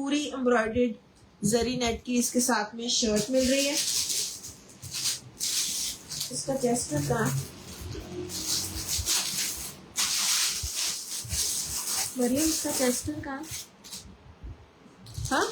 पूरी एम्ब्रॉयडर्ड जरी नेट की इसके साथ में शर्ट मिल रही है। इसका चेस्ट कहाँ है मरियम, इसका चेस्ट कहाँ है? हाँ,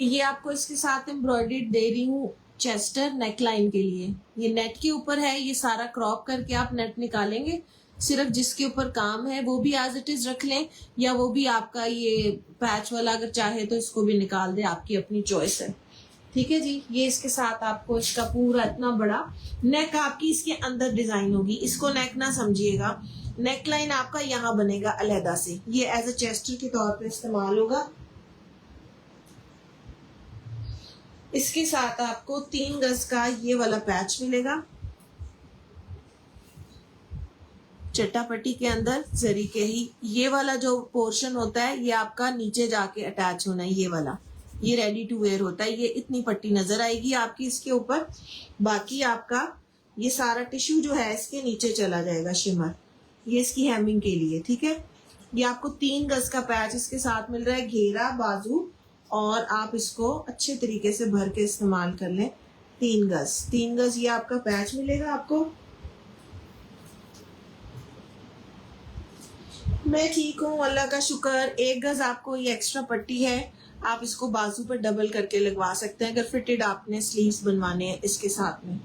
ये आपको इसके साथ एम्ब्रॉयडर्ड दे रही हूँ चेस्टर नेकलाइन के लिए। ये नेट के ऊपर है, ये सारा क्रॉप करके आप नेट निकालेंगे। सिर्फ जिसके ऊपर काम है वो भी एज इट इज रख लें, या वो भी आपका ये पैच वाला अगर चाहे तो इसको भी निकाल दे, आपकी अपनी चॉइस है। ठीक है जी। ये इसके साथ आपको इसका पूरा इतना बड़ा नेक आपकी इसके अंदर डिजाइन होगी। इसको नेक ना समझिएगा, नेक लाइन आपका यहाँ बनेगा अलहदा से। ये एज अ चेस्टर के तौर पे इस्तेमाल होगा। इसके साथ आपको 3 गज का ये वाला पैच मिलेगा चट्टापट्टी के अंदर जरी के ही। ये वाला जो पोर्शन होता है ये आपका नीचे जाके अटैच होना है, ये वाला ये रेडी टू वेयर होता है। ये इतनी पट्टी नजर आएगी आपकी इसके ऊपर। बाकी आपका ये सारा टिश्यू जो है इसके नीचे चला जाएगा शिमर, ये इसकी हेमिंग के लिए। ठीक है, ये आपको 3 गज का पैच इसके साथ मिल रहा है, घेरा बाजू, और आप इसको अच्छे तरीके से भर के इस्तेमाल कर लें। 3 गज ये आपका पैच मिलेगा आपको। मैं ठीक हूँ, अल्लाह का शुक्र। 1 गज आपको ये एक्स्ट्रा पट्टी है, आप इसको बाजू पर डबल करके लगवा सकते हैं अगर फिटेड आपने स्लीव्स बनवाने हैं। इसके साथ में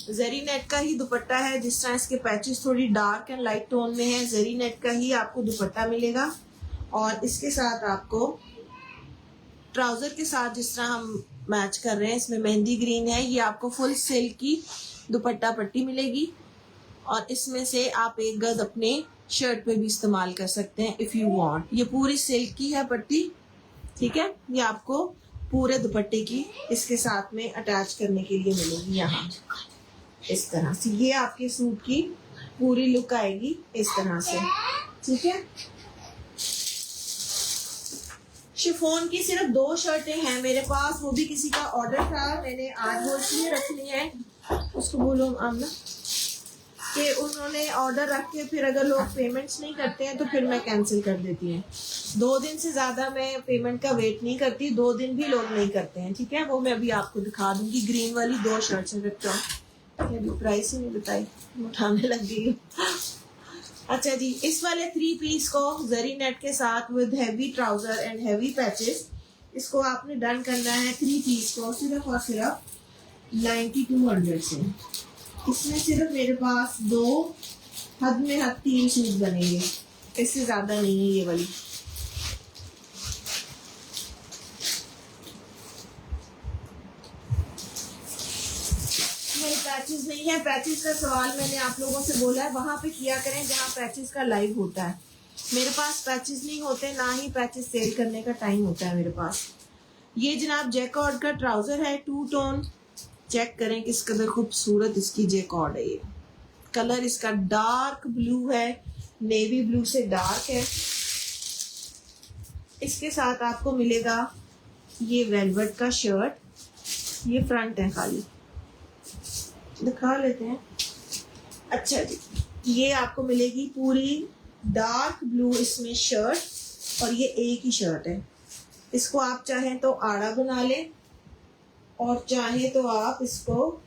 जरी नेट का ही दुपट्टा है। जिस तरह इसके पैचेस थोड़ी डार्क एंड लाइट टोन में है, जरी नेट का ही आपको दुपट्टा मिलेगा। और इसके साथ आपको ट्राउजर के साथ जिस तरह हम मैच कर रहे हैं, इसमें मेहंदी ग्रीन है, ये आपको फुल सिल्क की दुपट्टा पट्टी मिलेगी। और इसमें से आप 1 गज अपने शर्ट पे भी इस्तेमाल कर सकते हैं इफ यू वांट। ये पूरी सिल्क की है पट्टी। ठीक है, ये आपको पूरे दुपट्टे की इसके साथ में अटैच करने के लिए मिलेगी यहाँ इस तरह से। ये आपके सूट की पूरी लुक आएगी इस तरह से। ठीक है, शिफॉन की सिर्फ 2 शर्टें हैं मेरे पास, वो भी किसी का ऑर्डर था, मैंने आज वो इसलिए रखनी है। उसको बोलो आमना कि उन्होंने ऑर्डर रख के फिर अगर लोग पेमेंट्स नहीं करते हैं तो फिर मैं कैंसिल कर देती हूँ। 2 दिन से ज्यादा मैं पेमेंट का वेट नहीं करती, 2 दिन भी लोग नहीं करते हैं। ठीक है, वो मैं अभी आपको दिखा दूंगी। ग्रीन वाली 2 शर्ट्स हैं, अभी प्राइस ही नहीं बताई, उठाने लग गई। अच्छा जी, इस वाले 3 पीस को जरी नेट के साथ with heavy trouser and heavy patches, इसको आपने डन करना है 3 पीस को सिर्फ और सिर्फ 9200 से। इसमें सिर्फ मेरे पास 2 हद में हद 3 सूट बनेंगे, इससे ज्यादा नहीं है ये वाली। पैचेस नहीं है, पैचेस का सवाल मैंने आप लोगों से बोला है वहां पे किया करें जहां पैचेस का लाइव होता है। मेरे पास पैचेस नहीं होते, ना ही पैचेस सेल करने का टाइम होता है मेरे पास। ये जनाब जैकॉर्ड का ट्राउजर है 2 टोन। चेक करें किस कदर खूबसूरत इसकी जैकॉर्ड है। ये कलर इसका डार्क ब्लू है, नेवी ब्लू से डार्क है। इसके साथ आपको मिलेगा ये वेलवेट का शर्ट, ये फ्रंट है, खाली दिखा लेते हैं। अच्छा जी, ये आपको मिलेगी पूरी डार्क ब्लू इसमें शर्ट, और ये एक ही शर्ट है। इसको आप चाहें तो आड़ा बना लें और चाहें तो आप इसको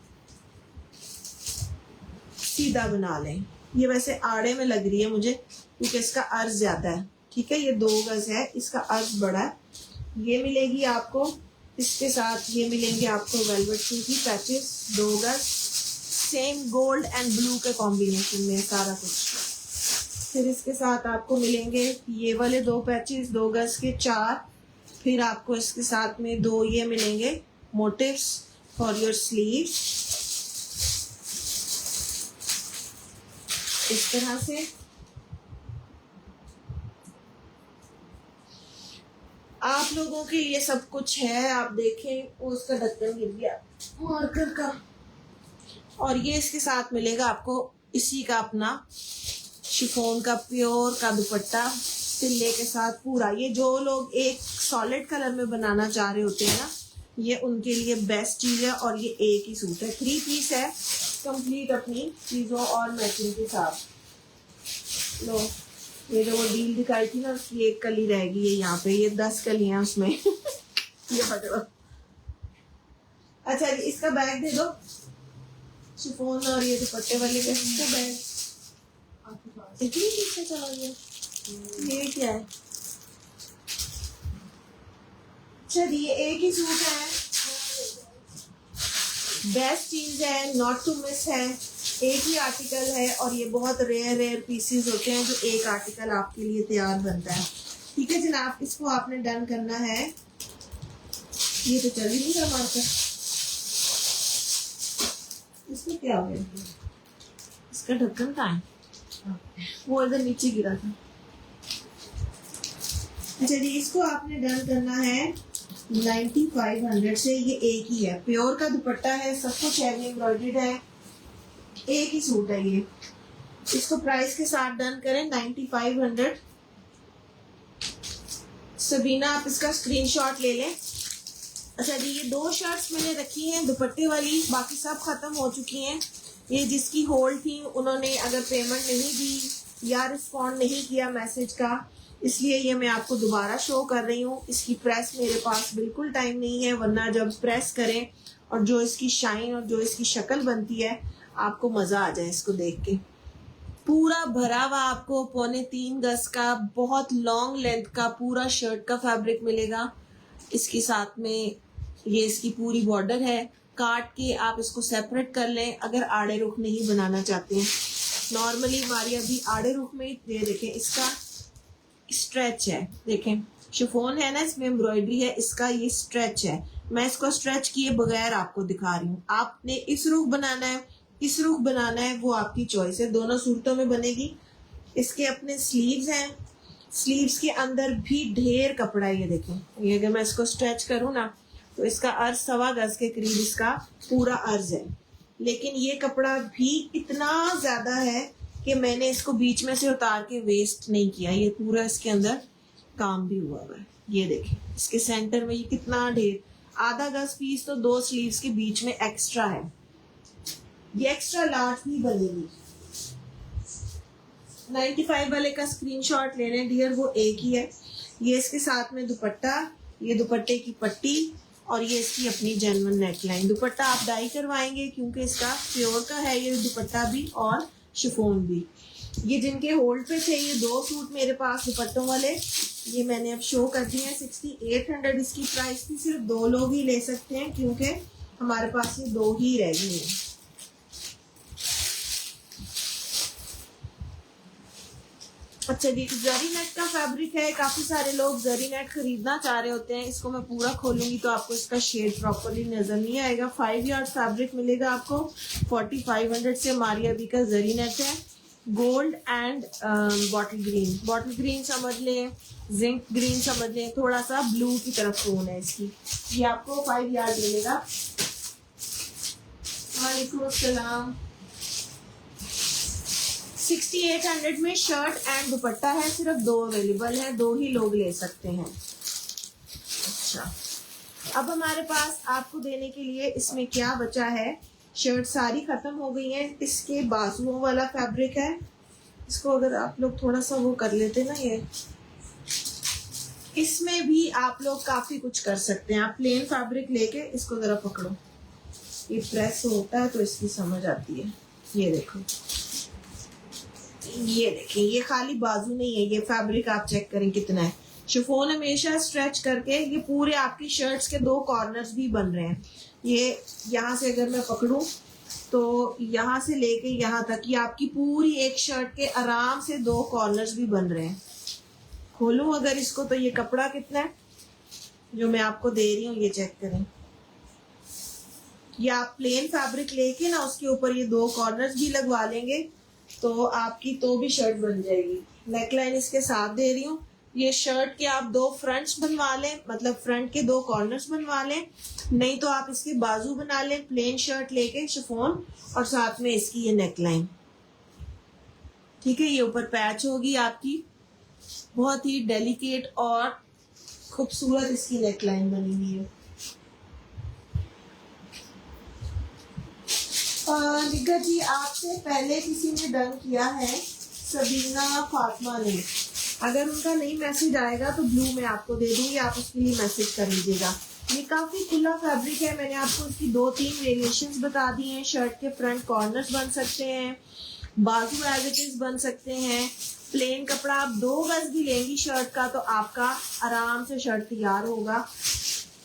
सीधा बना लें। ये वैसे आड़े में लग रही है मुझे क्योंकि इसका अर्ज ज्यादा है। ठीक है, ये 2 गज है, इसका अर्ज बड़ा है। ये मिलेगी आपको, इसके साथ ये मिलेंगे आपको वेलवेट सूट की पैचेस 2 गज, सेम गोल्ड एंड ब्लू के कॉम्बिनेशन में सारा कुछ। फिर इसके साथ आपको मिलेंगे ये वाले 2 पैचेस 2 गज के 4। फिर आपको इसके साथ में 2 ये मिलेंगे मोटिव्स फॉर योर स्लीव्स इस तरह से। आप लोगों के लिए सब कुछ है, आप देखें। उसका ढक्कन गिर गया मार्कर का। और ये इसके साथ मिलेगा आपको इसी का अपना शिफॉन का प्योर का दुपट्टा तिल्ले के साथ पूरा। ये जो लोग एक सॉलिड कलर में बनाना चाह रहे होते हैं ना, ये उनके लिए बेस्ट चीज है। और ये एक ही सूट है, 3 पीस है, कंप्लीट अपनी चीजों और मैचिंग के साथ। लो ये जो वो डील दिखाई थी ना, उसकी एक कली रहेगी ये यहाँ पे, ये 10 कलियां उसमें ये पकड़ो। अच्छा जी, इसका बैग दे दो, शिफॉन और ये दुपट्टे वाले का इसका बैग इतनी पीछे चला गया। ये क्या है? अच्छा जी, ये एक ही सूट है, बेस्ट चीज है, नॉट टू मिस है, एक ही आर्टिकल है और ये बहुत रेयर पीसेस होते हैं जो एक आर्टिकल आपके लिए तैयार बनता है। ठीक है जनाब, इसको आपने डन करना है। ये तो चल ही नहीं रहा मार्कर, इसमें क्या हो गया? इसका ढक्कन कहाँ है? वो इधर नीचे गिरा था। अच्छा जी, इसको आपने डन करना है 9500 से। ये एक ही है, प्योर का दुपट्टा है, सब कुछ हैवी एम्ब्रॉयडर्ड है, एक ही सूट है ये। इसको प्राइस के साथ डन करें 9500। सबीना आप इसका स्क्रीनशॉट ले लें। अच्छा जी, ये 2 शर्ट्स मैंने रखी हैं दुपट्टे वाली, बाकी सब खत्म हो चुकी हैं। ये जिसकी होल्ड थी उन्होंने अगर पेमेंट नहीं दी या रिस्पॉन्ड नहीं किया मैसेज का, इसलिए ये मैं आपको दोबारा शो कर रही हूँ। इसकी प्रेस मेरे पास बिल्कुल टाइम नहीं है, वरना जब प्रेस करें और जो इसकी शाइन और जो इसकी शक्ल बनती है, आपको मजा आ जाए इसको देख के। पूरा भरा हुआ आपको 3.25 गज का बहुत लॉन्ग लेंथ का पूरा शर्ट का फैब्रिक मिलेगा। इसके साथ में ये इसकी पूरी बॉर्डर है। काट के आप इसको सेपरेट कर लें अगर आड़े रुख नहीं बनाना चाहते हैं। नॉर्मली हमारी अभी आड़े रुख में ये देखें, इसका स्ट्रेच है, देखें शिफॉन है ना, इसमें एम्ब्रॉयडरी है, इसका ये स्ट्रेच है। मैं इसको स्ट्रेच किए बगैर आपको दिखा रही हूँ। आपने इस रुख बनाना है, इस रुख बनाना है, वो आपकी चॉइस है, दोनों सूरतों में बनेगी। इसके अपने स्लीव्स हैं, स्लीव्स के अंदर भी ढेर कपड़ा है। ये देखें, ये अगर मैं इसको स्ट्रेच करूँ ना तो इसका अर्ज 1.25 गज के करीब इसका पूरा अर्ज है, लेकिन ये कपड़ा भी इतना ज्यादा है कि मैंने इसको बीच में से उतार के वेस्ट नहीं किया। ये पूरा इसके अंदर काम भी हुआ है। ये देखें, इसके सेंटर में ये कितना ढेर, 1/2 गज पीस तो 2 स्लीव्स के बीच में एक्स्ट्रा है। ये एक्स्ट्रा लार्ज भी बनेगी। 95 वाले का स्क्रीनशॉट ले लें डियर, वो एक ही है। ये इसके साथ में दुपट्टा, ये दुपट्टे की पट्टी और ये इसकी अपनी जेन्युइन नेकलाइन। दुपट्टा आप डाई करवाएंगे क्योंकि इसका प्योर का है ये दुपट्टा भी और शिफॉन भी। ये जिनके होल्ड पे थे, ये 2 सूट मेरे पास दुपट्टों वाले, ये मैंने अब शो कर दिए हैं। 6800 इसकी प्राइस थी, सिर्फ 2 लोग ही ले सकते हैं क्योंकि हमारे पास ये 2 ही रह गए हैं। अच्छा जी, जरी नेट का फैब्रिक है, काफी सारे लोग जरी नेट खरीदना चाह रहे होते हैं। इसको मैं पूरा खोलूंगी तो आपको इसका शेड प्रॉपरली नजर नहीं आएगा। 5 यार्ड फैब्रिक मिलेगा आपको 4500 से। मारिया बी का जरी नेट है, gold and bottle green, bottle green समझ लें, जिंक ग्रीन समझ लें, थोड़ा सा ब्लू की तरफ टोन है इसकी। ये आपको 5 यार्ड मिलेगा। वालेकुम अस्सलाम। 6800 में शर्ट एंड दुपट्टा है, सिर्फ 2 अवेलेबल है, 2 ही लोग ले सकते हैं। अच्छा, अब हमारे पास आपको देने के लिए इसमें क्या बचा है, शर्ट सारी खत्म हो गई है। इसके बाजुओं वाला फैब्रिक है, इसको अगर आप लोग थोड़ा सा वो कर लेते ना, ये इसमें भी आप लोग काफी कुछ कर सकते हैं। आप प्लेन फैब्रिक लेके इसको जरा पकड़ो, ये प्रेस होता है तो इसकी समझ आती है। ये देखो, ये देखिए, ये खाली बाजू नहीं है, ये फैब्रिक आप चेक करें कितना है। शिफॉन हमेशा स्ट्रेच करके ये पूरे आपकी शर्ट्स के 2 कॉर्नर्स भी बन रहे हैं। ये यहाँ से अगर मैं पकड़ूं तो यहाँ से लेके यहाँ तक ये आपकी पूरी एक शर्ट के आराम से 2 कॉर्नर्स भी बन रहे हैं। खोलूं अगर इसको तो ये कपड़ा कितना है जो मैं आपको दे रही हूँ, ये चेक करें। ये आप प्लेन फैब्रिक लेके ना उसके ऊपर ये 2 कॉर्नर्स भी लगवा लेंगे तो आपकी तो भी शर्ट बन जाएगी। नेकलाइन इसके साथ दे रही हूँ। ये शर्ट के आप 2 फ्रंट्स बनवा लें, मतलब फ्रंट के 2 कॉर्नर्स बनवा लें, नहीं तो आप इसके बाजू बना लें प्लेन शर्ट लेके शिफॉन, और साथ में इसकी ये नेकलाइन। ठीक है, ये ऊपर पैच होगी आपकी, बहुत ही डेलिकेट और खूबसूरत इसकी नेकलाइन बनी हुई है। निग्गर जी, आपसे पहले किसी ने डन किया है सबीना फातिमा ने, अगर उनका नहीं मैसेज आएगा तो ब्लू में आपको दे दूंगी, आप उसके लिए मैसेज कर लीजिएगा। ये काफी खुला फैब्रिक है, मैंने आपको इसकी 2-3 वेरिएशंस बता दी हैं। शर्ट के फ्रंट कॉर्नर्स बन सकते हैं, बाजू एज इट इज बन सकते हैं। प्लेन कपड़ा आप 2 गज भी लेंगी शर्ट का तो आपका आराम से शर्ट तैयार होगा।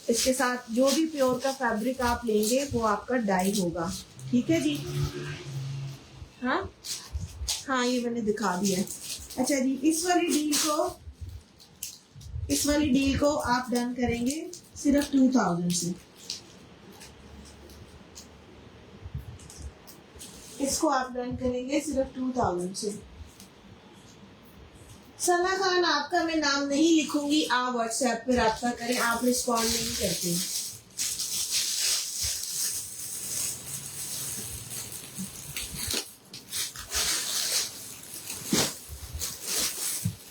इसके साथ जो भी प्योर का फैब्रिक आप लेंगे वो आपका डाई होगा, ठीक है जी। हाँ हाँ, ये मैंने दिखा दिया है। अच्छा जी, इस वाली डील को आप डन करेंगे सिर्फ 2000 से। इसको आप डन करेंगे सिर्फ 2000 से। सना खान, आपका मैं नाम नहीं लिखूंगी, आप व्हाट्सएप पे रब्ता करें, आप रिस्पॉन्ड नहीं करते।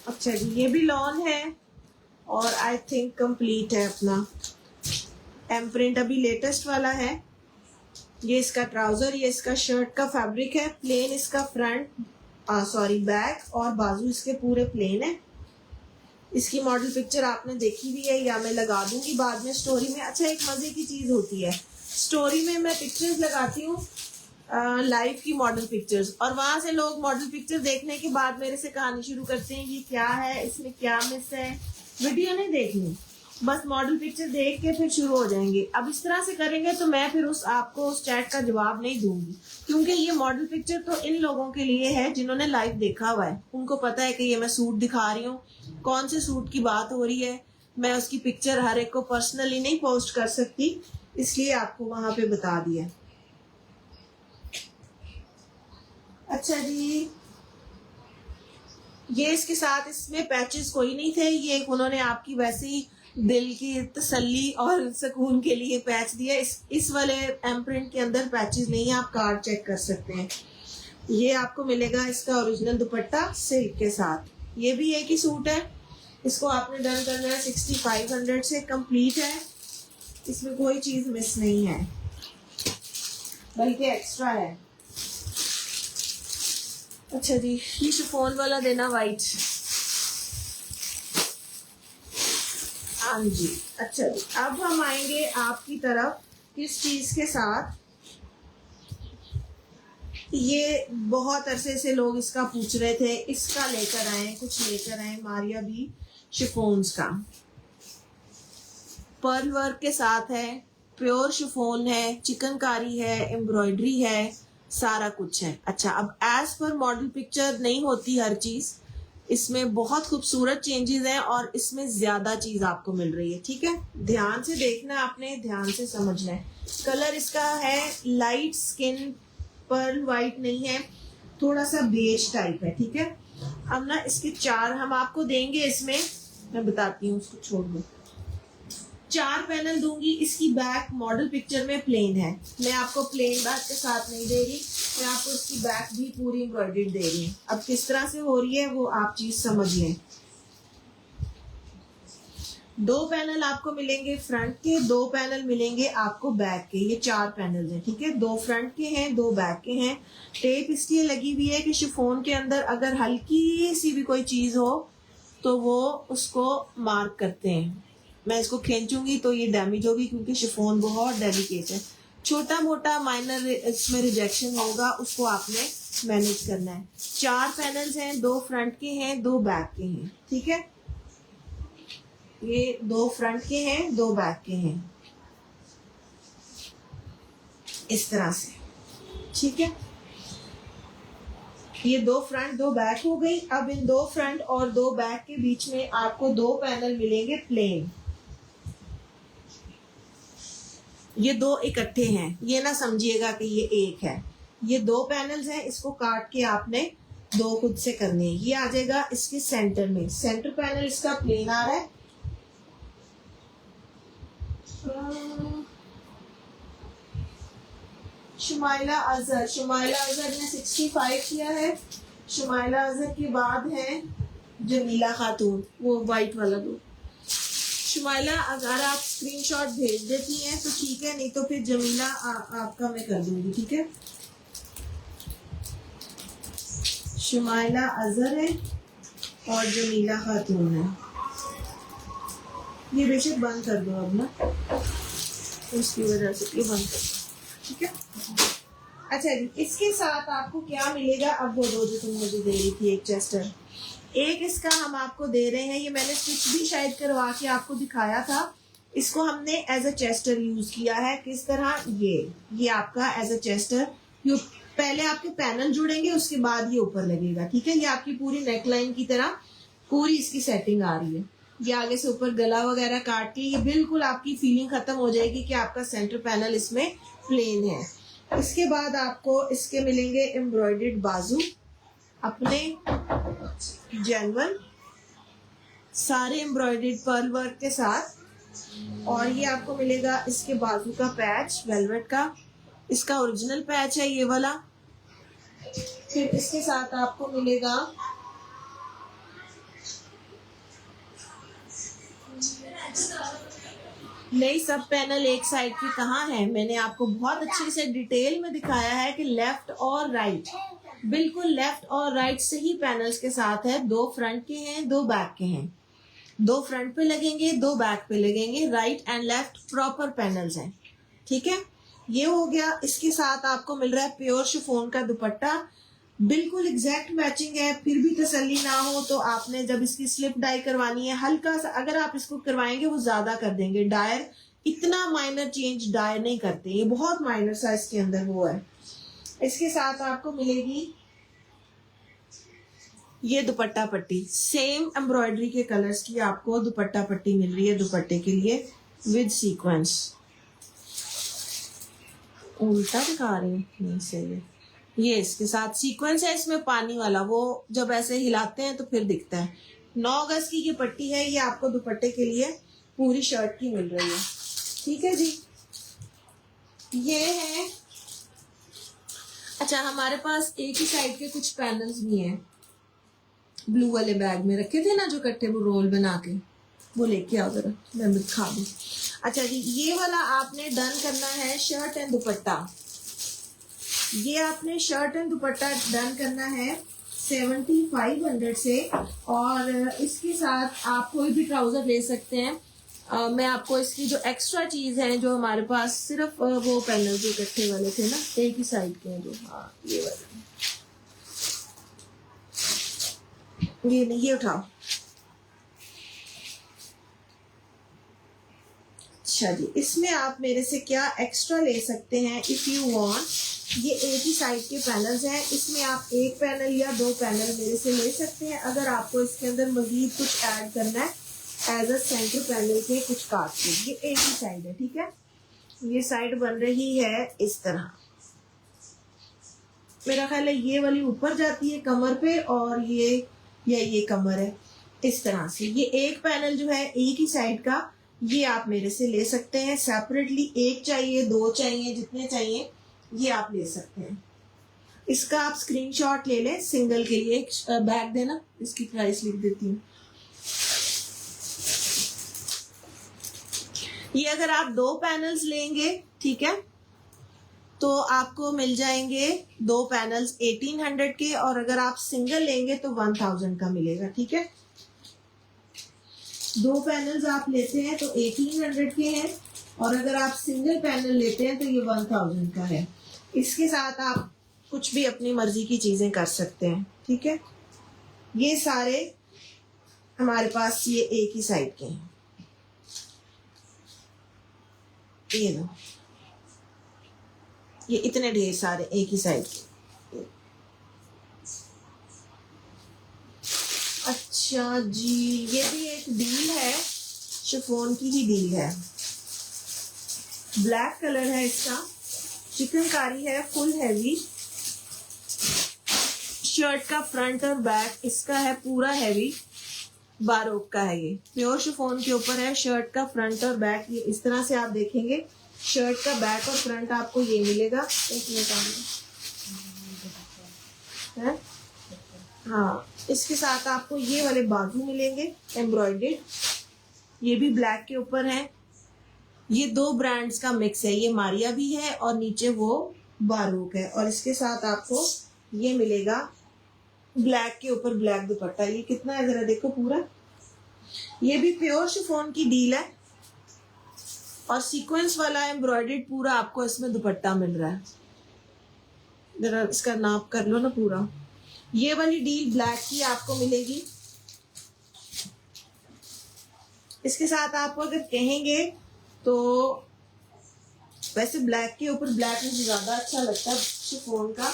अच्छा जी, ये भी लॉन है और आई थिंक कंप्लीट है अपना। एम्प्रिंट अभी लेटेस्ट वाला है। ये इसका ट्राउजर, ये इसका शर्ट का फैब्रिक है। प्लेन इसका फ्रंट बैक और बाजू इसके पूरे प्लेन है। इसकी मॉडल पिक्चर आपने देखी भी है या मैं लगा दूंगी बाद में स्टोरी में। अच्छा, एक मजे की चीज होती है, स्टोरी में मैं पिक्चर्स लगाती हूँ लाइव की मॉडल पिक्चर्स, और वहां से लोग मॉडल पिक्चर देखने के बाद मेरे से कहानी शुरू करते हैं ये क्या है, इसमें क्या मिस है। वीडियो नहीं देखनी, बस मॉडल पिक्चर देख के फिर शुरू हो जाएंगे। अब इस तरह से करेंगे तो मैं फिर आपको उस चैट का जवाब नहीं दूंगी, क्योंकि ये मॉडल पिक्चर तो इन लोगों के लिए है जिन्होंने लाइव देखा हुआ है। उनको पता है कि ये मैं सूट दिखा रही हूँ, कौन से सूट की बात हो रही है। मैं उसकी पिक्चर हर एक को पर्सनली नहीं पोस्ट कर सकती, इसलिए आपको वहां पे बता दिया। अच्छा जी, ये इसके साथ इसमें पैचेस कोई नहीं थे, ये उन्होंने आपकी वैसे ही दिल की तसल्ली और सुकून के लिए पैच दिया। इस वाले एम्प्रिंट के अंदर पैचेस नहीं है, आप कार्ड चेक कर सकते हैं। ये आपको मिलेगा इसका ओरिजिनल दुपट्टा सिल्क के साथ। ये भी एक ही सूट है, इसको आपने डन करना है 6500 से। कंप्लीट है, इसमें कोई चीज मिस नहीं है, बल्कि एक्स्ट्रा है। अच्छा जी, ये शिफॉन वाला देना वाइट। हाँ जी, अच्छा जी, अब हम आएंगे आपकी तरफ किस चीज के साथ। ये बहुत अरसे से लोग इसका पूछ रहे थे, इसका लेकर आए, कुछ लेकर आए मारिया भी शिफॉन्स का। पर्ल वर्क के साथ है, प्योर शिफॉन है, चिकनकारी है, एम्ब्रॉयडरी है, सारा कुछ है। अच्छा, अब एज पर मॉडल पिक्चर नहीं होती हर चीज, इसमें बहुत खूबसूरत चेंजेस हैं और इसमें ज्यादा चीज आपको मिल रही है, ठीक है। ध्यान से देखना, आपने ध्यान से समझना है। कलर इसका है लाइट स्किन, पर्ल वाइट नहीं है, थोड़ा सा बेज टाइप है, ठीक है। अब ना इसके 4 हम आपको देंगे, इसमें मैं बताती हूँ, उसको छोड़ दो। 4 पैनल दूंगी। इसकी बैक मॉडल पिक्चर में प्लेन है, मैं आपको प्लेन बैक के साथ नहीं दे रही, मैं आपको इसकी बैक भी पूरी एम्ब्रॉयडर्ड दे रही हूँ। अब किस तरह से हो रही है वो आप चीज समझ लें। 2 पैनल आपको मिलेंगे फ्रंट के, 2 पैनल मिलेंगे आपको बैक के। ये 4 पैनल हैं, ठीक है। 2 फ्रंट के हैं, 2 बैक के हैं। टेप इसलिए लगी हुई है कि शिफॉन के अंदर अगर हल्की सी भी कोई चीज हो तो वो उसको मार्क करते हैं। मैं इसको खींचूंगी तो ये डैमेज होगी, क्योंकि शिफॉन बहुत डेलिकेट है। छोटा मोटा माइनर इसमें रिजेक्शन होगा, उसको आपने मैनेज करना है। 4 पैनल्स हैं, 2 फ्रंट के हैं, 2 बैक के हैं, ठीक है। ये 2 फ्रंट के हैं, 2 बैक के हैं, इस तरह से, ठीक है। ये 2 फ्रंट 2 बैक हो गई। अब इन 2 फ्रंट और 2 बैक के बीच में आपको 2 पैनल मिलेंगे प्लेन। ये 2 इकट्ठे हैं, ये ना समझिएगा कि ये एक है। ये 2 पैनल्स हैं, इसको काट के आपने 2 खुद से करने हैं। ये आ जाएगा इसके सेंटर में, सेंटर पैनल इसका प्लेन आ रहा है। शुमाइला अजहर ने 65 किया है। शुमाइला अजहर के बाद है जमीला खातून, वो वाइट वाला दो। शुमाइला अगर आप स्क्रीनशॉट भेज देती हैं तो ठीक है, नहीं तो फिर जमीला आपका मैं कर दूंगी, ठीक है। शुमाइला अजहर है और जमीला खातून है। ये बेशक बंद कर दो अब ना, उसकी वजह से ये बंद कर दो, ठीक है। अच्छा जी, इसके साथ आपको क्या मिलेगा, अब वो दो जो तुम मुझे दे रही थी, एक चेस्टर, एक इसका हम आपको दे रहे हैं। ये मैंने स्टिच भी शायद करवा के आपको दिखाया था। इसको हमने एज अ चेस्टर यूज किया है। किस तरह, ये आपका एज अ चेस्टर, ये पहले आपके पैनल जुड़ेंगे, उसके बाद ये ऊपर लगेगा, ठीक है। ये आपकी पूरी नेकलाइन की तरह पूरी इसकी सेटिंग आ रही है। ये आगे से ऊपर गला वगैरह काट के ये बिल्कुल आपकी फीलिंग खत्म हो जाएगी कि आपका सेंटर पैनल इसमें प्लेन है। इसके बाद आपको इसके मिलेंगे एम्ब्रॉयडर्ड बाजू अपने जेन्युइन सारे एम्ब्रॉयडर्ड पर्ल वर्क के साथ, और ये आपको मिलेगा इसके बाजू का पैच वेलवेट का, इसका ओरिजिनल पैच है ये वाला। फिर इसके साथ आपको मिलेगा नई सब पैनल एक साइड की कहाँ है, मैंने आपको बहुत अच्छे से डिटेल में दिखाया है कि लेफ्ट और राइट, बिल्कुल लेफ्ट और राइट सही पैनल्स के साथ है। दो फ्रंट के हैं, दो बैक के हैं, दो फ्रंट पे लगेंगे, दो बैक पे लगेंगे, right and left proper panels हैं, ठीक है। ये हो गया। इसके साथ आपको मिल रहा है प्योर शिफॉन का दुपट्टा, बिल्कुल एग्जैक्ट मैचिंग है। फिर भी तसल्ली ना हो तो आपने जब इसकी स्लिप डाई करवानी है, हल्का सा अगर आप इसको करवाएंगे वो ज्यादा कर देंगे डायर, इतना माइनर चेंज डायर नहीं करते, ये बहुत माइनर सा इसके अंदर वो है। इसके साथ आपको मिलेगी ये दुपट्टा पट्टी, सेम एम्ब्रॉयडरी के कलर्स की आपको दुपट्टा पट्टी मिल रही है दुपट्टे के लिए विद सीक्वेंस। उल्टा दिखा रही हूँ, नहीं सही है। ये इसके साथ सीक्वेंस है, इसमें पानी वाला, वो जब ऐसे हिलाते हैं तो फिर दिखता है। 9 गज की ये पट्टी है, ये आपको दुपट्टे के लिए पूरी शर्ट की मिल रही है, ठीक है जी। ये है। अच्छा, हमारे पास एक ही साइड के कुछ पैनल्स भी हैं, ब्लू वाले बैग में रखे थे ना जो कट्टे वो रोल बना के, वो लेके आओ जरा, मैं दिखा दूं। अच्छा जी, ये वाला आपने डन करना है शर्ट एंड दुपट्टा। ये आपने शर्ट एंड दुपट्टा डन करना है 7500 से, और इसके साथ आप कोई भी ट्राउजर ले सकते हैं। मैं आपको इसकी जो एक्स्ट्रा चीज है, जो हमारे पास सिर्फ वो पैनल जो इकट्ठे वाले थे ना, एक ही साइड के हैं जो, हाँ ये वाले, ये नहीं, ये उठाओ। अच्छा जी, इसमें आप मेरे से क्या एक्स्ट्रा ले सकते हैं इफ यू वांट, ये एक ही साइड के पैनल्स हैं, इसमें आप एक पैनल या 2 पैनल मेरे से ले सकते हैं। अगर आपको इसके अंदर मजीद कुछ ऐड करना है एज अ सेंटर पैनल के कुछ काट के, ये एक ही साइड है, ठीक है। ये साइड बन रही है इस तरह, मेरा ख्याल है ये वाली ऊपर जाती है कमर पे, और ये कमर है इस तरह से। ये एक पैनल जो है एक ही साइड का, ये आप मेरे से ले सकते हैं सेपरेटली, एक चाहिए 2 चाहिए, जितने चाहिए ये आप ले सकते हैं। इसका आप स्क्रीनशॉट ले लें, सिंगल के लिए एक बैग देना, इसकी प्राइस लिख देती हूँ। ये अगर आप 2 पैनल्स लेंगे, ठीक है, तो आपको मिल जाएंगे 2 पैनल्स 1800 के, और अगर आप सिंगल लेंगे तो 1000 का मिलेगा, ठीक है। 2 पैनल्स आप लेते हैं तो 1800 के हैं, और अगर आप सिंगल पैनल लेते हैं तो ये 1000 का है। इसके साथ आप कुछ भी अपनी मर्जी की चीजें कर सकते हैं, ठीक है। ये सारे हमारे पास ये एक ही साइड के हैं, ये लो, ये इतने ढेर सारे एक ही साइड के। अच्छा जी, ये भी एक डील है, शिफॉन की ही डील है, ब्लैक कलर है इसका, चिकनकारी है, फुल हैवी। शर्ट का फ्रंट और बैक इसका है पूरा हैवी, बारोक का है, ये प्योर शिफॉन के ऊपर है। शर्ट का फ्रंट और बैक ये इस तरह से आप देखेंगे, शर्ट का बैक और फ्रंट आपको ये मिलेगा। एक मिनट है, हाँ, इसके साथ आपको ये वाले बाजू मिलेंगे एम्ब्रॉयडर्ड, ये भी ब्लैक के ऊपर है। ये 2 ब्रांड्स का मिक्स है, ये मारिया भी है और नीचे वो बारूक है, और इसके साथ आपको ये मिलेगा ब्लैक के ऊपर ब्लैक दुपट्टा। ये कितना है जरा देखो पूरा। ये भी प्योर शिफॉन की डील है और सीक्वेंस वाला एम्ब्रॉयडर्ड पूरा आपको इसमें दुपट्टा मिल रहा है। जरा इसका नाप कर लो ना पूरा। ये वाली डील ब्लैक की आपको मिलेगी। इसके साथ आप अगर कहेंगे तो वैसे ब्लैक के ऊपर ब्लैक मुझे ज्यादा अच्छा लगता है शिफॉन का।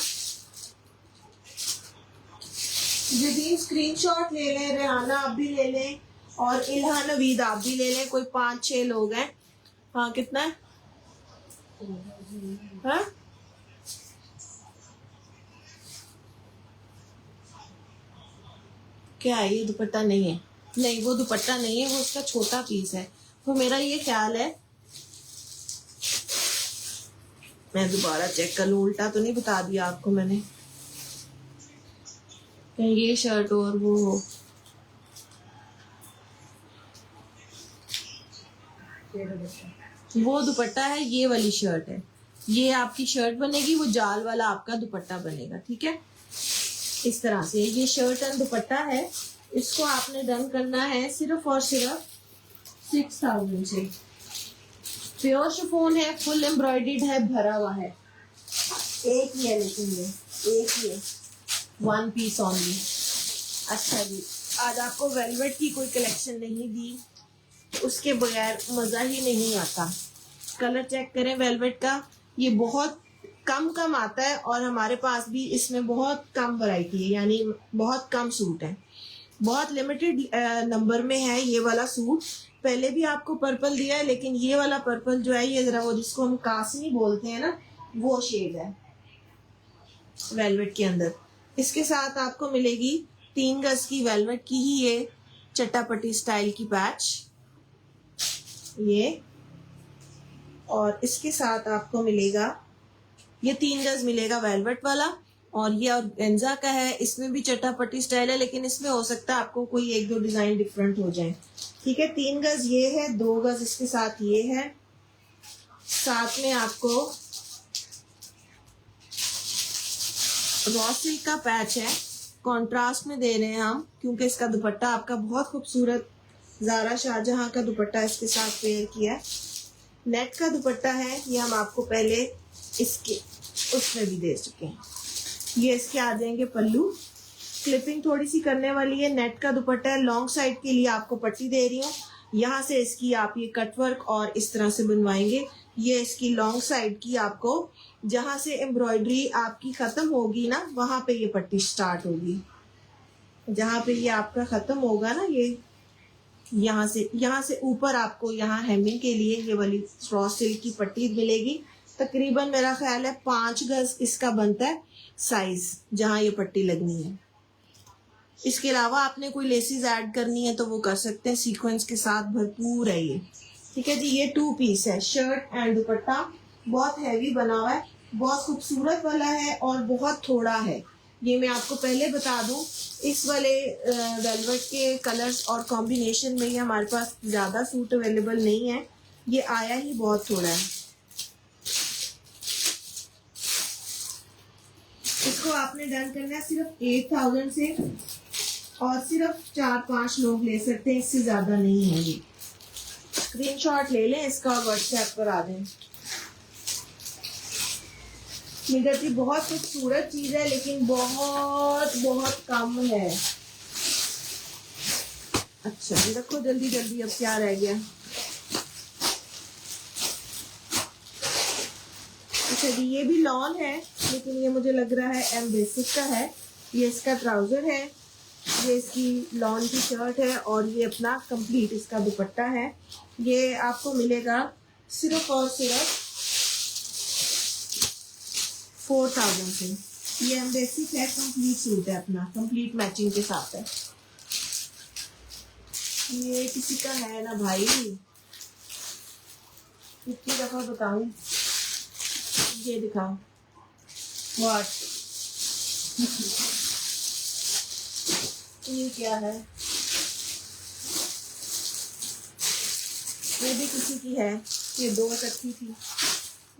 यदि स्क्रीनशॉट ले लें, रेहाना आप भी ले लें और इल्हा नवीद आप भी ले लें। कोई 5-6 लोग हैं। हाँ कितना है? हाँ क्या है ये? दुपट्टा नहीं है? नहीं वो दुपट्टा नहीं है, वो उसका छोटा पीस है। तो मेरा ये ख्याल है, मैं दोबारा चेक कर लूं, उल्टा तो नहीं बता दिया आपको मैंने। ये शर्ट और वो दुपट्टा है, ये वाली शर्ट है। ये आपकी शर्ट बनेगी, वो जाल वाला आपका दुपट्टा बनेगा। ठीक है, इस तरह से ये शर्ट एंड दुपट्टा है। इसको आपने डन करना है सिर्फ और सिर्फ 6000 से। प्योर शिफॉन है, फुल एम्ब्रॉयडर्ड है, भरा हुआ है। एक ही है लेकिन ये एक ही है, 1 पीस ओनली। अच्छा जी, आज आपको वेलवेट की कोई कलेक्शन नहीं दी, उसके बगैर मजा ही नहीं आता। कलर चेक करें वेलवेट का, ये बहुत कम आता है और हमारे पास भी इसमें बहुत कम वैरायटी है, यानी बहुत कम सूट है, बहुत लिमिटेड नंबर में है ये वाला सूट। पहले भी आपको पर्पल दिया है, लेकिन ये वाला पर्पल जो है ये जरा वो जिसको हम कासनी बोलते हैं ना, वो शेड है वेलवेट के अंदर। इसके साथ आपको मिलेगी 3 गज की वेलवेट की ही ये चट्टापट्टी स्टाइल की पैच, ये। और इसके साथ आपको मिलेगा ये 3 गज मिलेगा वेलवेट वाला। और ये ऑर्गेन्जा का है, इसमें भी चट्टापट्टी स्टाइल है, लेकिन इसमें हो सकता है आपको कोई 1-2 डिजाइन डिफरेंट हो जाए। ठीक है, 3 गज ये है, 2 गज इसके साथ ये है। साथ में आपको रॉ सिल्क का पैच है, कॉन्ट्रास्ट में दे रहे हैं हम, क्योंकि इसका दुपट्टा आपका बहुत खूबसूरत ज़ारा शाहजहां का दुपट्टा इसके साथ पेयर किया है। नेट का दुपट्टा है, ये हम आपको पहले इसके उसमें भी दे चुके हैं। ये इसके आ जाएंगे पल्लू, क्लिपिंग थोड़ी सी करने वाली है। नेट का दुपट्टा है, लॉन्ग साइड के लिए आपको पट्टी दे रही हूँ। यहाँ से इसकी आप ये कटवर्क और इस तरह से बनवाएंगे। ये इसकी लॉन्ग साइड की आपको, जहां से एम्ब्रॉयडरी आपकी खत्म होगी ना, वहां पे ये पट्टी स्टार्ट होगी। जहां पे ये आपका खत्म होगा ना, ये यहाँ से ऊपर आपको यहाँ हेमिंग के लिए ये वाली रॉ सिल्क की पट्टी मिलेगी। तकरीबन मेरा ख्याल है 5 गज इसका बनता है साइज, जहां ये पट्टी लगनी है। इसके अलावा आपने कोई लेसेस ऐड करनी है तो वो कर सकते हैं, सीक्वेंस के साथ भरपूर है ये। ठीक है जी, ये 2 पीस है, शर्ट एंड दुपट्टा। बहुत हैवी बना हुआ है, बहुत खूबसूरत वाला है और बहुत थोड़ा है। ये मैं आपको पहले बता दूं, इस वाले वेलवेट के कलर्स और कॉम्बिनेशन में ये हमारे पास ज़्यादा सूट अवेलेबल नहीं है, ये आया ही बहुत थोड़ा है। इसको आपने डन करना है सिर्फ 8000 से और सिर्फ 4-5 लोग ले सकते हैं, इससे ज़्यादा नहीं है। ये स्क्रीनशॉट ले लें इसका और व्हाट्सएप पर आ जाएं। निगर जी बहुत खूबसूरत चीज है, लेकिन बहुत बहुत कम है। अच्छा रखो जल्दी जल्दी, अब क्या रह गया। अच्छा जी, ये भी लॉन है, लेकिन ये मुझे लग रहा है एम बेसिक का है। ये इसका ट्राउजर है, ये इसकी लॉन की शर्ट है और ये अपना कंप्लीट इसका दुपट्टा है। ये आपको मिलेगा सिर्फ और सिर्फ 4000 से। ये एम बेसिक है, कंप्लीट सूट है अपना, कंप्लीट मैचिंग के साथ है। ये किसी का है ना भाई, कितनी दफा बताऊं। ये दिखाओ व्हाट, ये क्या है, ये भी किसी की है, ये 2 इकट्ठी थी,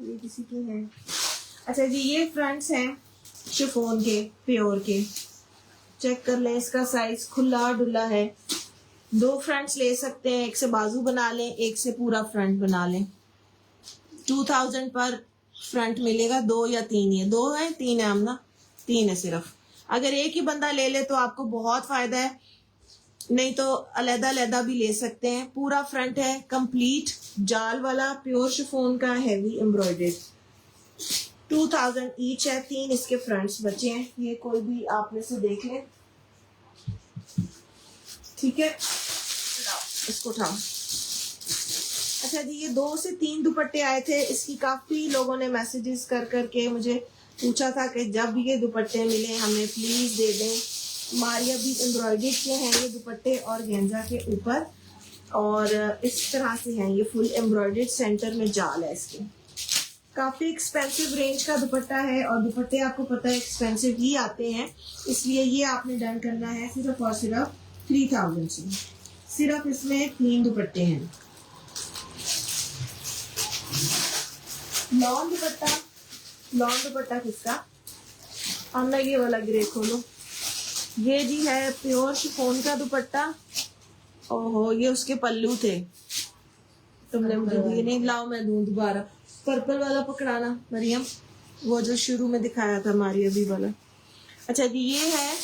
ये किसी की है। अच्छा जी, ये फ्रंट्स हैं शिफॉन के, प्योर के। चेक कर लें, इसका साइज खुला डुला है। 2 फ्रंट्स ले सकते हैं, एक से बाजू बना लें, एक से पूरा फ्रंट बना लें। 2000 पर फ्रंट मिलेगा। 2 या 3 है, 2 है 3 है आमना, 3 है सिर्फ। अगर एक ही बंदा ले ले तो आपको बहुत फायदा है, नहीं तो अलहदा अलहदा भी ले सकते हैं। पूरा फ्रंट है, कंप्लीट जाल वाला, प्योर शिफॉन का, हैवी एम्ब्रॉयडर्ड। 2000 ईच है। 3 इसके फ्रंट्स बचे हैं, ये कोई भी आप में से देख लें। ठीक है, इसको उठाओ। अच्छा जी, ये 2 से 3 दुपट्टे आए थे। इसकी काफी लोगों ने मैसेजेस कर करके मुझे पूछा था कि जब ये दुपट्टे मिले हमें प्लीज दे दें। मारिया भी एम्ब्रॉयडर्ड के हैं ये दुपट्टे और गेंजा के ऊपर, और इस तरह से हैं ये फुल एम्ब्रॉयडर्ड, सेंटर में जाल है इसके। काफी एक्सपेंसिव रेंज का दुपट्टा है, और दुपट्टे आपको पता है एक्सपेंसिव ही आते हैं, इसलिए ये आपने डन करना है सिर्फ और सिर्फ 3000 से। सिर्फ इसमें 3 दुपट्टे हैं। लॉन दुपट्टा, लॉन दुपट्टा किसका? हमने ये वाला ग्रे खोलो, ये जी है प्योर शिफॉन का दुपट्टा। ओहो, ये उसके पल्लू थे, तुमने मुझे ये नहीं, लाओ मैं दूं दोबारा। पर्पल वाला पकड़ाना मरियम, वो जो शुरू में दिखाया था मारिया भी वाला। अच्छा जी, ये है,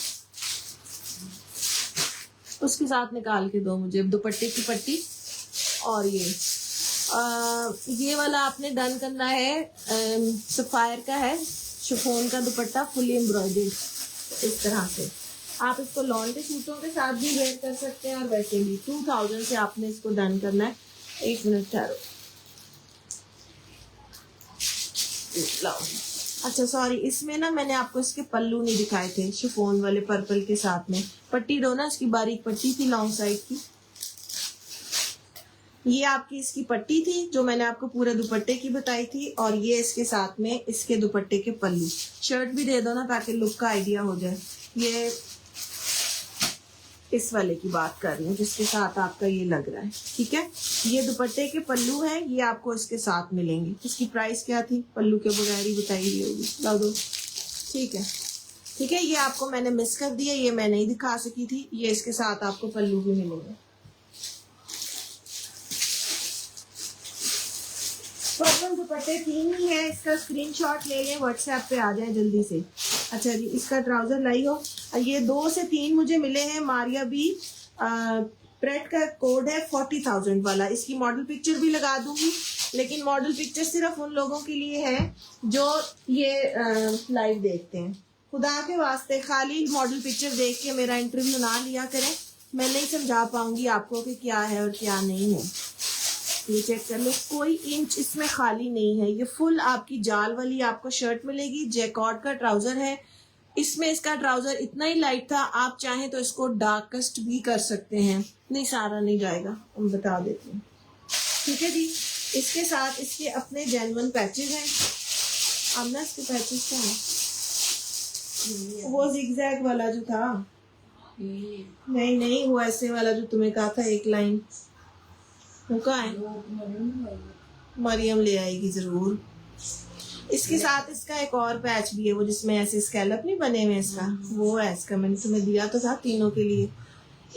उसके साथ निकाल के दो मुझे दुपट्टे की पट्टी। और ये वाला आपने डन करना है, सफायर का है, शिफॉन का दुपट्टा, फुली एम्ब्रॉयडर्ड इस तरह से। आप इसको लॉन के सूटों के साथ भी वेयर कर सकते हैं, और वैसे भी 2000 से आपने इसको डन करना है। 1 मिनट ठहरो, लाओ। अच्छा सॉरी, इसमें ना मैंने आपको इसके पल्लू नहीं दिखाए थे, शिफॉन वाले पर्पल के साथ में पट्टी दो ना, इसकी बारीक पट्टी थी लॉन्ग साइड की। ये आपकी इसकी पट्टी थी जो मैंने आपको पूरे दुपट्टे की बताई थी, और ये इसके साथ में इसके दुपट्टे के पल्लू। शर्ट भी दे दो ना ताकि लुक का आइडिया हो जाए। ये इस वाले की बात कर रही हूँ जिसके साथ आपका ये लग रहा है। ठीक है, ये दुपट्टे के पल्लू हैं, ये आपको इसके साथ मिलेंगे। इसकी प्राइस क्या थी, पल्लू के बगैर ही बताई हुई होगी, ला दो। ठीक है, ठीक है, ये आपको मैंने मिस कर दिया, ये मैं नहीं दिखा सकी थी। ये इसके साथ आपको पल्लू भी मिलेंगे। पर्पल दुपट्टे 3 ही है, इसका स्क्रीनशॉट ले लें, व्हाट्सएप पे आ जाए जल्दी से। अच्छा जी, इसका ट्राउजर लाई हो। ये 2 से 3 मुझे मिले हैं। मारिया भी प्रेट का कोड है 40,000 वाला। इसकी मॉडल पिक्चर भी लगा दूंगी, लेकिन मॉडल पिक्चर सिर्फ उन लोगों के लिए है जो ये लाइव देखते हैं। खुदा के वास्ते खाली मॉडल पिक्चर देख के मेरा इंटरव्यू ना लिया करें, मैं नहीं समझा पाऊंगी आपको कि क्या है और क्या नहीं है। ये चेक कर लो, कोई इंच इसमें खाली नहीं है। ये फुल आपकी जाल वाली आपको शर्ट मिलेगी, जैकॉर्ड का ट्राउजर है। इसमें इसका ट्राउजर इतना ही लाइट था, आप चाहें तो इसको डार्केस्ट भी कर सकते हैं। नहीं, सारा नहीं जाएगा, हम बता देते हैं। ठीक है जी, इसके साथ इसके अपने जेन्युइन पैचेस हैं। अब ना इसके पैचेस क्या है, वो जिगजैग वाला जो था, नहीं नहीं, वो ऐसे वाला जो तुम्हें कहा था एक लाइन, वो कहाँ है? मरियम ले आएगी जरूर। इसके साथ इसका एक और पैच भी है, वो जिसमें ऐसे स्कैलप नहीं बने हुए, इसका वो है। इसका मैंने तुम्हें दिया तो था तीनों के लिए।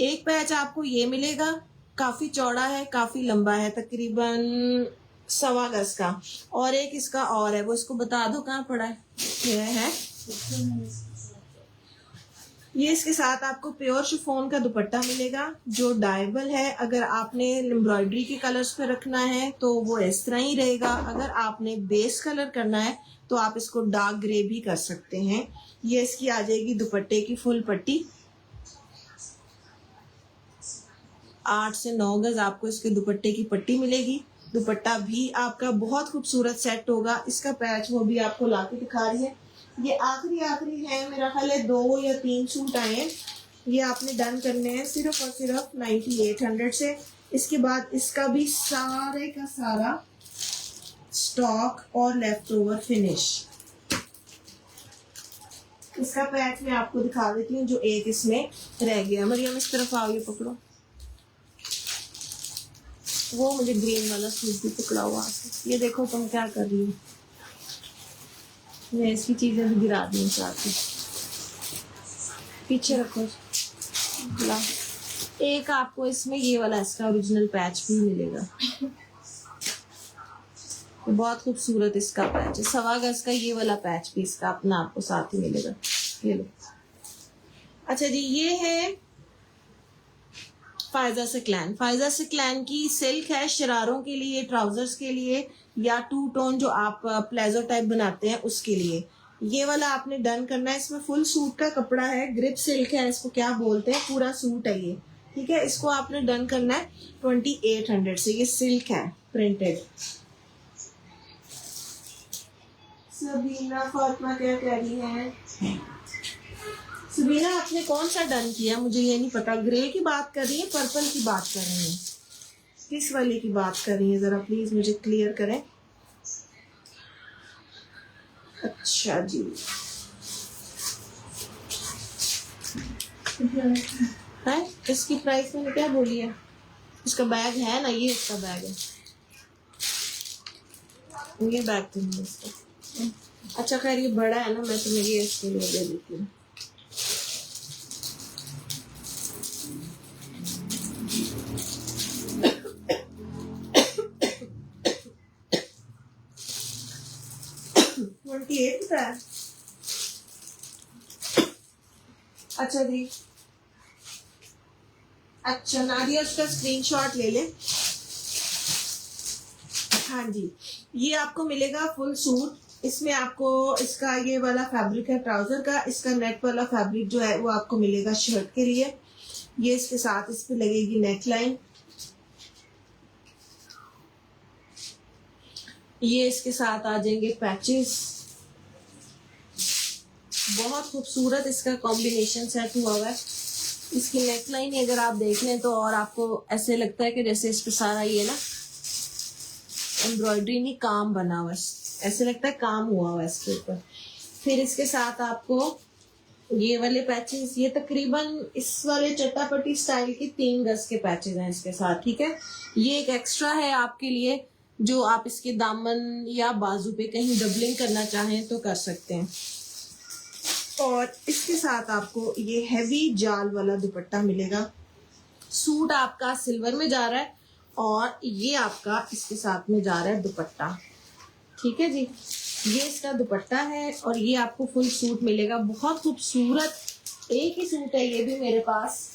एक पैच आपको ये मिलेगा, काफी चौड़ा है, काफी लंबा है, तकरीबन 1.25 गज का। और एक इसका और है, वो इसको बता दो कहाँ पड़ा है। ये है, ये इसके साथ आपको प्योर शिफॉन का दुपट्टा मिलेगा जो डायबल है। अगर आपने एम्ब्रॉयडरी के कलर्स पे रखना है तो वो इस तरह ही रहेगा। अगर आपने बेस कलर करना है तो आप इसको डार्क ग्रे भी कर सकते हैं। ये इसकी आ जाएगी दुपट्टे की फुल पट्टी। 8 से 9 गज आपको इसके दुपट्टे की पट्टी मिलेगी। दुपट्टा भी आपका बहुत खूबसूरत सेट होगा। इसका पैच वो भी आपको ला के दिखा रही है। ये आखिरी है, मेरा ख्याल है 2 या 3 सूट आए हैं। ये आपने डन करने हैं सिर्फ और सिर्फ 9800 से। इसके बाद इसका भी सारे का सारा स्टॉक और लेफ्ट ओवर फिनिश। इसका पैच मैं आपको दिखा देती हूँ जो एक इसमें रह गया। मरियम इस तरफ आओ, ये पकड़ो। वो मुझे ग्रीन वाला सूट भी पकड़ा हुआ है। ये देखो तुम क्या कर रही हो, मैं इसकी चीजें भी गिरा दी चाहती। पीछे रखो। ला। एक आपको इसमें ये वाला इसका ओरिजिनल पैच भी मिलेगा, बहुत खूबसूरत इसका पैच है। 1.25 गज का ये वाला पैच भी इसका अपना आपको साथ ही मिलेगा। ये लो। अच्छा जी, ये है फायजा सिक्लैन। फायजा सिक्लैन की सिल्क है, शरारों के लिए, ट्राउजर्स के लिए, या टू टोन जो आप प्लेजो टाइप बनाते हैं उसके लिए। ये वाला आपने डन करना है। इसमें फुल सूट का कपड़ा है, ग्रिप सिल्क है, इसको क्या बोलते हैं, पूरा सूट है ये। ठीक है, इसको आपने डन करना है 2800 से। ये सिल्क है प्रिंटेड। सबीना फातिमा क्या कह रही है? सबीना आपने कौन सा डन किया, मुझे ये नहीं पता। ग्रे की बात कर रही है, पर्पल की बात कर रही है, किस वाले की बात कर रही है, जरा प्लीज मुझे क्लियर करें। अच्छा जी, है इसकी प्राइस मैंने क्या बोली है? इसका बैग है ना, ये इसका बैग है, ये बैग तो नहीं इसका। अच्छा खैर ये बड़ा है ना, मैं तुम्हें ये इसके लिए दे देती हूँ। है। अच्छा जी, अच्छा नादिया उसका स्क्रीनशॉट ले ले। हाँ जी, ये आपको मिलेगा फुल सूट। इसमें आपको इसका ये वाला फैब्रिक है ट्राउजर का, इसका नेट वाला फैब्रिक जो है वो आपको मिलेगा शर्ट के लिए। ये इसके साथ इस पे लगेगी नेक लाइन, ये इसके साथ आ जाएंगे पैचेस। बहुत खूबसूरत इसका कॉम्बिनेशन सेट हुआ हुआ है। इसकी नेक लाइन अगर आप देख लें तो और आपको ऐसे लगता है कि जैसे इस पे सारा ये ना एम्ब्रॉयडरी नहीं काम बना हुआ है, ऐसे लगता है काम हुआ हुआ है इसके ऊपर। फिर इसके साथ आपको ये वाले पैचेस, ये तकरीबन इस वाले चट्टापट्टी स्टाइल के 3 गज के पैचेस हैं इसके साथ। ठीक है, ये एक एक्स्ट्रा है आपके लिए, जो आप इसके दामन या बाजू पे कहीं डबलिंग करना चाहें तो कर सकते हैं। और इसके साथ आपको ये हैवी जाल वाला दुपट्टा मिलेगा। सूट आपका सिल्वर में जा रहा है और ये आपका इसके साथ में जा रहा है दुपट्टा। ठीक है जी, ये इसका दुपट्टा है और ये आपको फुल सूट मिलेगा। बहुत खूबसूरत एक ही सूट है ये भी मेरे पास।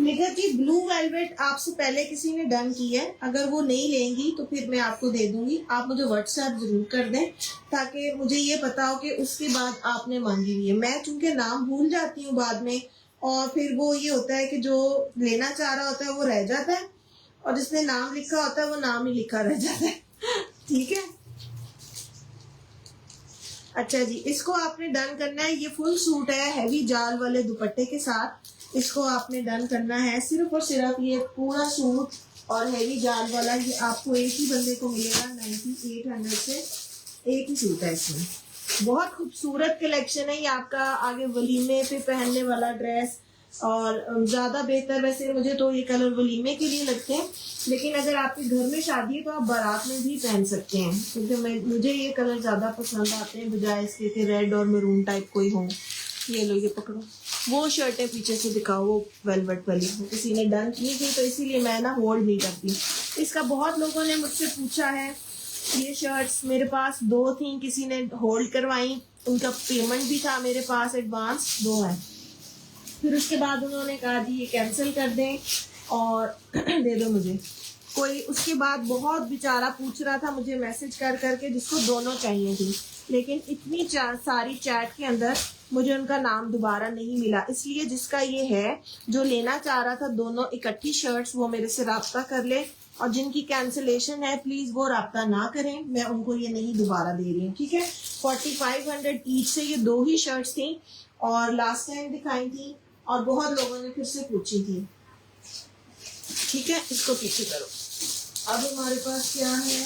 निगर जी, ब्लू वेलवेट आपसे पहले किसी ने डन की है, अगर वो नहीं लेंगी तो फिर मैं आपको दे दूंगी। आप मुझे व्हाट्सएप जरूर कर दें ताकि मुझे ये पता हो कि उसके बाद आपने मांगी हुई है। मैं चूंकि नाम भूल जाती हूँ बाद में, और फिर वो ये होता है कि जो लेना चाह रहा होता है वो रह जाता है और जिसने नाम लिखा होता है वो नाम ही लिखा रह जाता है। ठीक है, अच्छा जी, इसको आपने डन करना है। ये फुल सूट है हैवी जाल वाले दुपट्टे के साथ, इसको आपने डन करना है। सिर्फ और सिर्फ ये पूरा सूट और हैवी जाल वाला ये आपको एक ही बंदे को मिलेगा 9800 से। एक ही सूट है इसमें। बहुत खूबसूरत कलेक्शन है ये आपका आगे वलीमे पे पहनने वाला ड्रेस। और ज्यादा बेहतर वैसे मुझे तो ये कलर वलीमे के लिए लगते हैं, लेकिन अगर आपके घर में शादी है तो आप बारात में भी पहन सकते हैं, क्योंकि मुझे ये कलर ज्यादा पसंद आते हैं बजाय इसके कि रेड और मरून टाइप कोई हो। ये लो, ये पकड़ो, वो शर्टें पीछे से दिखाओ, वो वेलवेट वाली किसी ने डन की थी तो इसीलिए मैं ना होल्ड नहीं करती। इसका बहुत लोगों ने मुझसे पूछा है। ये शर्ट्स मेरे पास 2 थी, किसी ने होल्ड करवाई, उनका पेमेंट भी था मेरे पास एडवांस 2 है। फिर उसके बाद उन्होंने कहा जी ये कैंसिल कर दें और दे दो मुझे कोई। उसके बाद बहुत बेचारा पूछ रहा था मुझे मैसेज कर करके जिसको दोनों चाहिए थी, लेकिन इतनी सारी चैट के अंदर मुझे उनका नाम दोबारा नहीं मिला। इसलिए जिसका ये है, जो लेना चाह रहा था दोनों इकट्ठी शर्ट्स, वो मेरे से राब्ता कर ले। और जिनकी कैंसिलेशन है प्लीज वो राब्ता ना करें, मैं उनको ये नहीं दोबारा दे रही हूँ। ठीक है, 4500 ईच से ये 2 ही शर्ट्स थी और लास्ट टाइम दिखाई थी और बहुत लोगों ने फिर से पूछी थी। ठीक है, इसको पीछे करो। अब हमारे पास क्या है,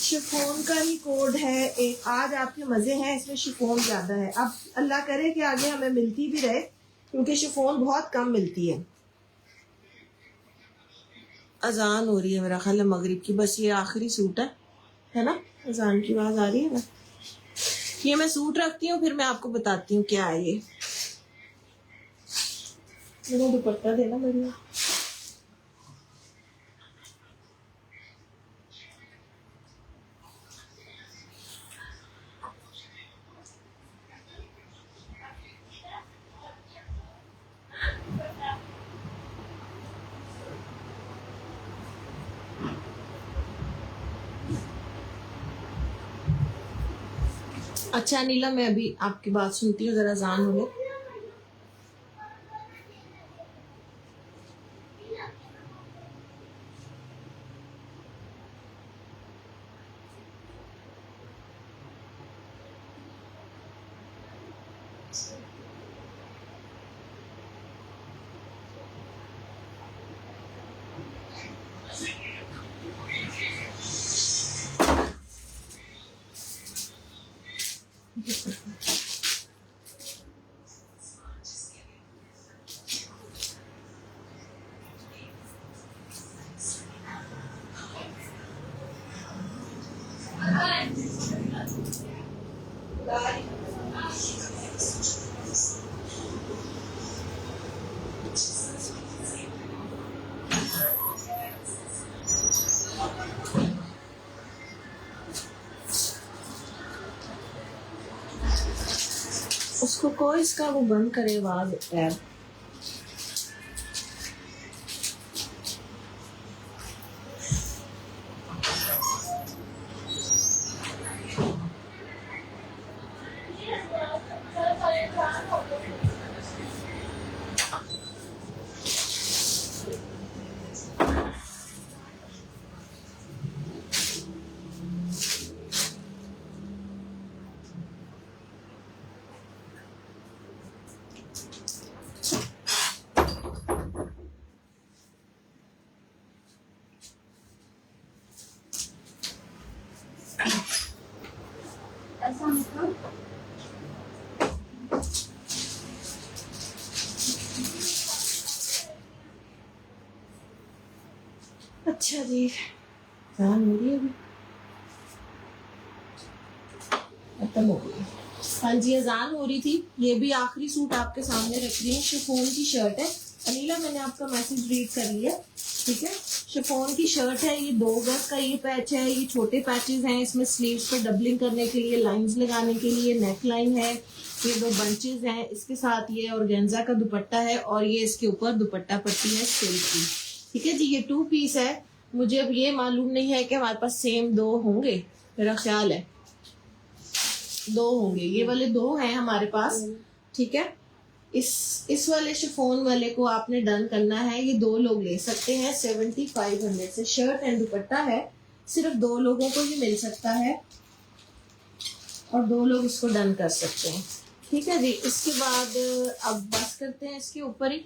शिफॉन का ही कोड है एक। आज आपके मजे हैं, इसमें शिफॉन ज्यादा है। अब अल्लाह करे कि आगे हमें मिलती भी रहे, क्योंकि शिफॉन बहुत कम मिलती है। अजान हो रही है मेरा ख्याल है मगरिब की, बस ये आखिरी सूट है ना? अजान की आवाज आ रही है ना? ये मैं सूट रखती हूँ, फिर मैं आपको बताती हूँ क्या है ये। मेरा दुपट्टा देना बढ़िया। अच्छा नीला, मैं अभी आपकी बात सुनती हूँ, जरा अजान हो गए। उसको कोई इसका वो बंद करे आवाज टैब। अच्छा जी, अजान हो रही है अभी, खत्म हो गई। हाँ जी, अजान हो रही थी। ये भी आखिरी सूट आपके सामने रख रही है। शिफॉन की शर्ट है। अनीला, मैंने आपका मैसेज रीड कर लिया, ठीक है। शिफॉन की शर्ट है, ये 2 गज का ये पैच है। ये छोटे पैचेस हैं, इसमें स्लीव्स पर डबलिंग करने के लिए, लाइंस लगाने के लिए नेक लाइन है। ये 2 बंचेस हैं। इसके साथ ये ऑर्गेन्जा का दुपट्टा है और ये इसके ऊपर दुपट्टा पट्टी है सिल्क की, ठीक है जी। ये 2 पीस है। मुझे अब ये मालूम नहीं है कि हमारे पास सेम 2 होंगे, मेरा ख्याल है 2 होंगे। ये वाले 2 हैं हमारे पास, ठीक है। इस वाले शिफॉन वाले को आपने डन करना है। ये 2 लोग ले सकते हैं 7500 से। शर्ट एंड दुपट्टा है, सिर्फ 2 लोगों को ही मिल सकता है और 2 लोग इसको डन कर सकते हैं, ठीक है जी। इसके बाद अब बस करते हैं इसके ऊपर ही।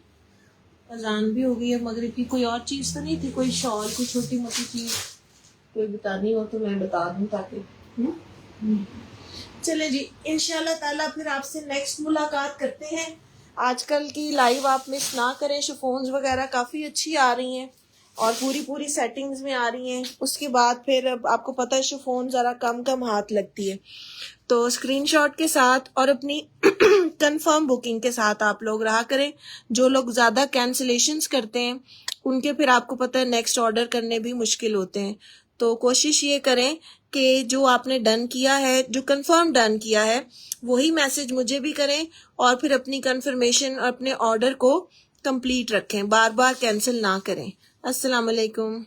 अजान भी हो गई है मगरिब की। कोई और चीज तो नहीं थी, कोई शॉल, कोई छोटी मोटी चीज कोई बतानी हो तो मैं बता दूं ताकि चले जी। इंशाल्लाह ताला फिर आपसे नेक्स्ट मुलाकात करते हैं। आजकल की लाइव आप मिस ना करें। शिफॉन्स वगैरह काफ़ी अच्छी आ रही हैं और पूरी सेटिंग्स में आ रही हैं। उसके बाद फिर आपको पता है शिफॉन ज़रा कम हाथ लगती है, तो स्क्रीनशॉट के साथ और अपनी कंफर्म बुकिंग के साथ आप लोग रहा करें। जो लोग ज़्यादा कैंसिलेशंस करते हैं उनके फिर आपको पता है नेक्स्ट ऑर्डर करने भी मुश्किल होते हैं। तो कोशिश ये करें कि जो आपने डन किया है, जो कंफर्म डन किया है, वही मैसेज मुझे भी करें और फिर अपनी कंफर्मेशन और अपने ऑर्डर को कंप्लीट रखें, बार बार कैंसिल ना करें। अस्सलाम वालेकुम।